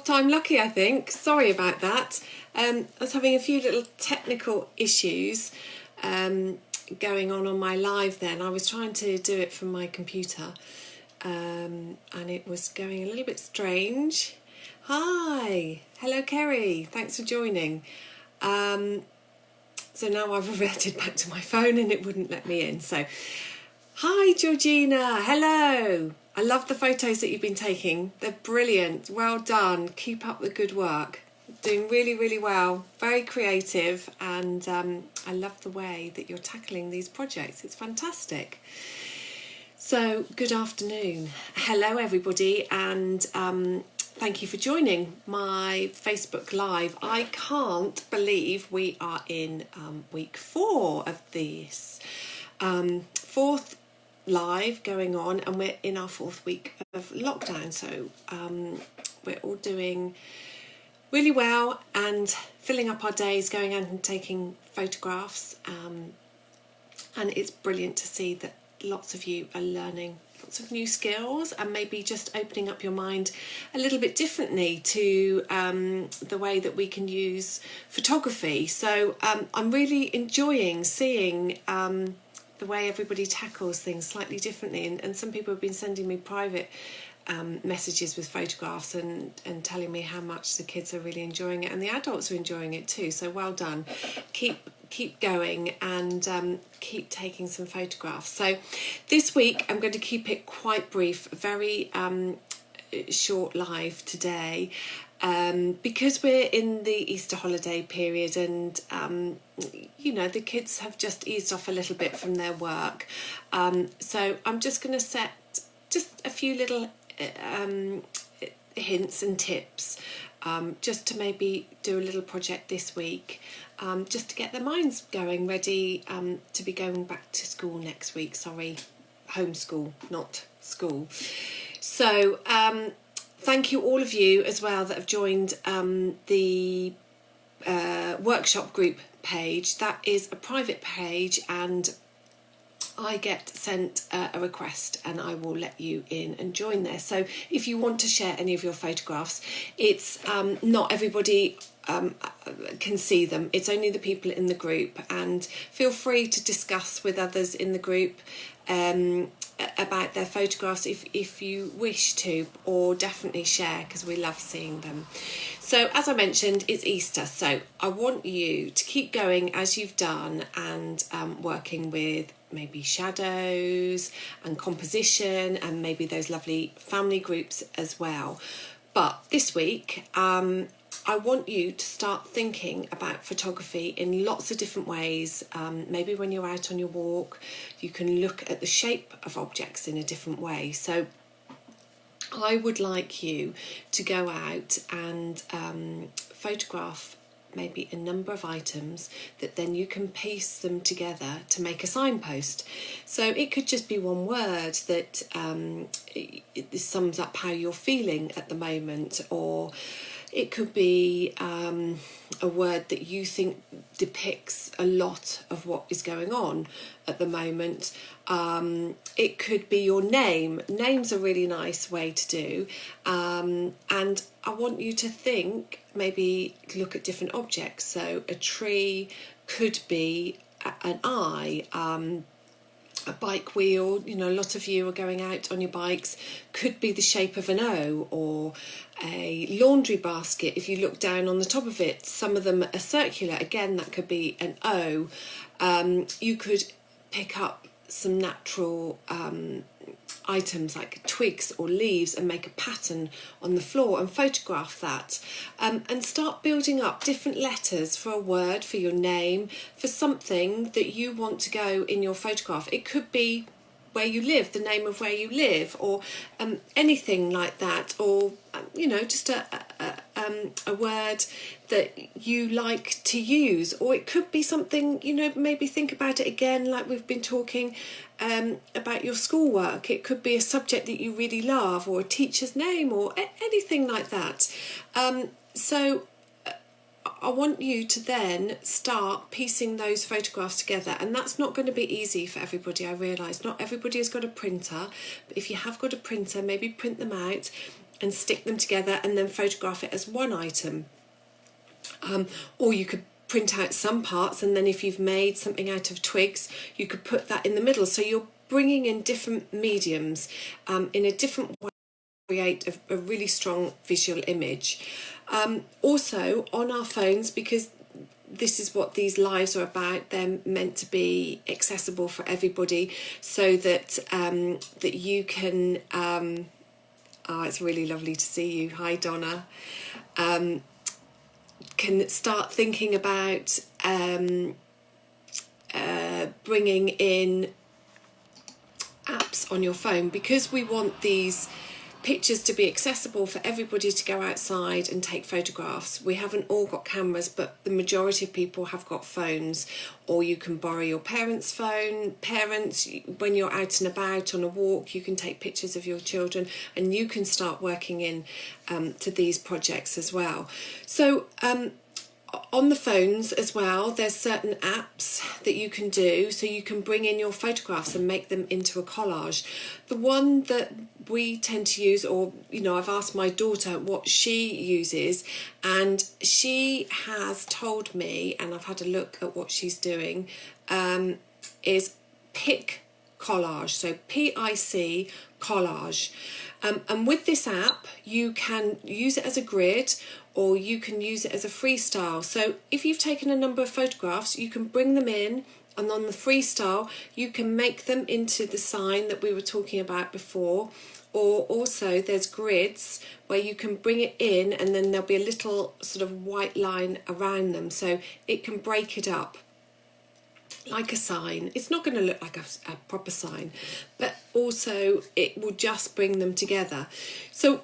time lucky, I think. Sorry about that. I was having a few little technical issues going on my live then. I was trying to do it from my computer and it was going a little bit strange. Hi, hello Kerry, thanks for joining. So now I've reverted back to my phone and it wouldn't let me in. So, hi Georgina, hello. I love the photos that you've been taking. They're brilliant. Well done. Keep up the good work. Doing really, really well. Very creative, and I love the way that you're tackling these projects. It's fantastic. So, good afternoon. Hello, everybody, and thank you for joining my Facebook Live. I can't believe we are in week 4 of this. Fourth live going on, and we're in our 4th week of lockdown, so we're all doing really well and filling up our days going out and taking photographs, and it's brilliant to see that lots of you are learning lots of new skills and maybe just opening up your mind a little bit differently to the way that we can use photography. So I'm really enjoying seeing the way everybody tackles things slightly differently, and some people have been sending me private messages with photographs and telling me how much the kids are really enjoying it, and the adults are enjoying it too. So well done. Keep going and keep taking some photographs. So this week I'm going to keep it quite brief, very short live today, because we're in the Easter holiday period, and you know, the kids have just eased off a little bit from their work, so I'm just going to set just a few little hints and tips, just to maybe do a little project this week, just to get their minds going, ready to be going back to school next week. Sorry, homeschool, not school. So thank you all of you as well that have joined the workshop group page. That is a private page, and I get sent a request and I will let you in and join there. So if you want to share any of your photographs, it's not everybody can see them. It's only the people in the group, and feel free to discuss with others in the group about their photographs if you wish to, or definitely share, because we love seeing them. So as I mentioned, it's Easter, so I want you to keep going as you've done, and working with maybe shadows and composition, and maybe those lovely family groups as well. But this week I want you to start thinking about photography in lots of different ways. Maybe when you're out on your walk, you can look at the shape of objects in a different way. So I would like you to go out and photograph maybe a number of items that then you can piece them together to make a signpost. So it could just be one word that it sums up how you're feeling at the moment, or it could be a word that you think depicts a lot of what is going on at the moment. It could be your name. Name's a really nice way to do. And I want you to think, maybe look at different objects. So a tree could be an eye. A bike wheel, you know, a lot of you are going out on your bikes, could be the shape of an O, or a laundry basket. If you look down on the top of it, some of them are circular, again that could be an O. You could pick up some natural items like twigs or leaves and make a pattern on the floor and photograph that, and start building up different letters for a word, for your name, for something that you want to go in your photograph. It could be where you live, the name of where you live, or anything like that, or you know, just a word that you like to use. Or it could be something, you know, maybe think about it again, like we've been talking about your schoolwork. It could be a subject that you really love, or a teacher's name, or anything like that. So I want you to then start piecing those photographs together, and that's not going to be easy for everybody. I realise not everybody has got a printer, but if you have got a printer, maybe print them out and stick them together and then photograph it as one item. Or you could print out some parts, and then if you've made something out of twigs, you could put that in the middle. So you're bringing in different mediums in a different way to create a really strong visual image. Also on our phones, because this is what these lives are about, they're meant to be accessible for everybody, so that that you can it's really lovely to see you. Hi Donna. Can start thinking about bringing in apps on your phone, because we want these pictures to be accessible for everybody to go outside and take photographs. We haven't all got cameras, but the majority of people have got phones, or you can borrow your parents' phone. Parents, when you're out and about on a walk, you can take pictures of your children, and you can start working in to these projects as well. So on the phones as well, there's certain apps that you can do, so you can bring in your photographs and make them into a collage. The one that we tend to use, or I've asked my daughter what she uses, and she has told me, and I've had a look at what she's doing, is Pic Collage, so PIC Collage. And with this app, you can use it as a grid, or you can use it as a freestyle. So if you've taken a number of photographs, you can bring them in, and on the freestyle, you can make them into the sign that we were talking about before. Or also there's grids where you can bring it in, and then there'll be a little sort of white line around them, so it can break it up like a sign. It's not going to look like a proper sign, but also it will just bring them together. So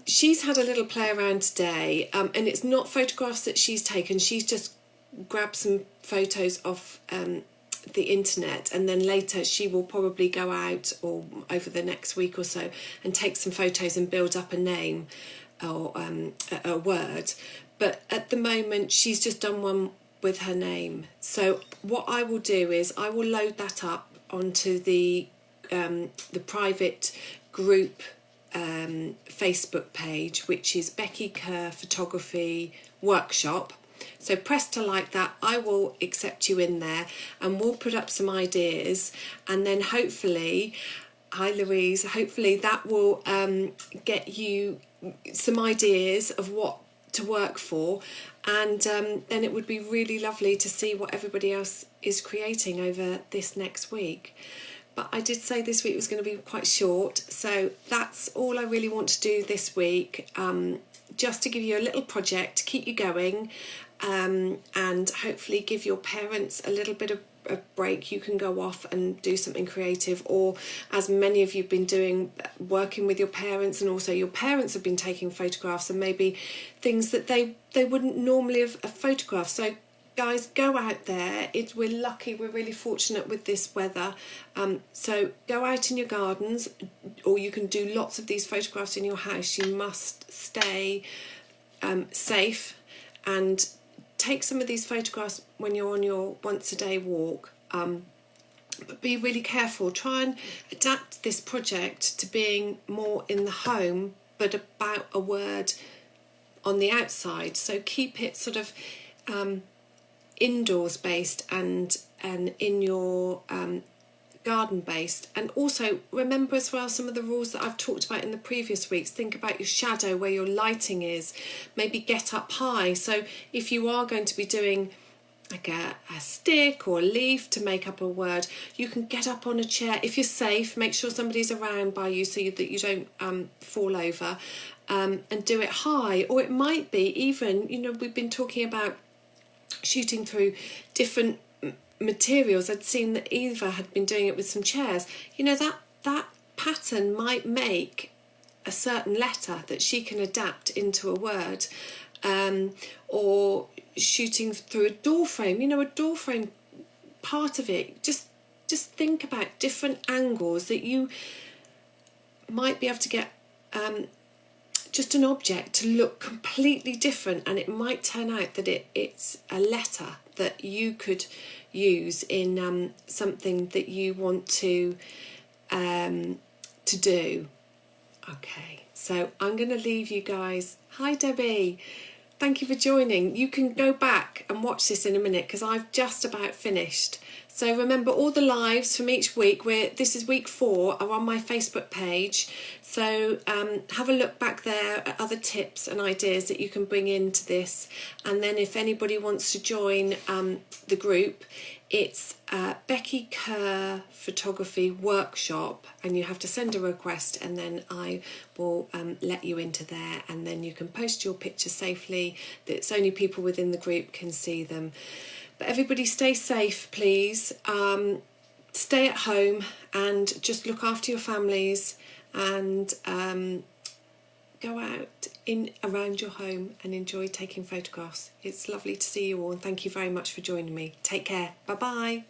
she's had a little play around today, and it's not photographs that she's taken. She's just grabbed some photos off the internet, and then later she will probably go out, or over the next week or so, and take some photos and build up a name or a word. But at the moment she's just done one with her name. So what I will do is I will load that up onto the private group Facebook page, which is Becky Kerr Photography Workshop. So press to like that. I will accept you in there, and we'll put up some ideas, and then hopefully, hi Louise, hopefully that will get you some ideas of what to work for, and then it would be really lovely to see what everybody else is creating over this next week. But I did say this week was going to be quite short, so that's all I really want to do this week, just to give you a little project to keep you going, and hopefully give your parents a little bit of a break. You can go off and do something creative, or as many of you have been doing, working with your parents, and also your parents have been taking photographs, and maybe things that they wouldn't normally have photographed. So guys, go out there. We're lucky, we're really fortunate with this weather, so go out in your gardens, or you can do lots of these photographs in your house. You must stay safe, and take some of these photographs when you're on your once a day walk, but be really careful. Try and adapt this project to being more in the home, but about a word on the outside. So keep it sort of indoors based and in your garden based. And also remember as well some of the rules that I've talked about in the previous weeks. Think about your shadow, where your lighting is. Maybe get up high. So if you are going to be doing like a stick or a leaf to make up a word, you can get up on a chair. If you're safe, make sure somebody's around by you so that you don't fall over, and do it high. Or it might be even, we've been talking about shooting through different materials. I'd seen that Eva had been doing it with some chairs. That pattern might make a certain letter that she can adapt into a word, or shooting through a door frame. A door frame, part of it, just think about different angles that you might be able to get just an object to look completely different, and it might turn out that it's a letter that you could use in something that you want to do. Okay, So I'm going to leave you guys. Hi Debbie, thank you for joining. You can go back and watch this in a minute because I've just about finished. So remember, all the lives from each week, this is week 4, are on my Facebook page. So have a look back there at other tips and ideas that you can bring into this. And then if anybody wants to join the group, it's Becky Kerr Photography Workshop, and you have to send a request, and then I will let you into there, and then you can post your pictures safely. It's only people within the group can see them. But everybody stay safe, please. Stay at home and just look after your families, and go out around your home and enjoy taking photographs. It's lovely to see you all, and thank you very much for joining me. Take care. Bye bye.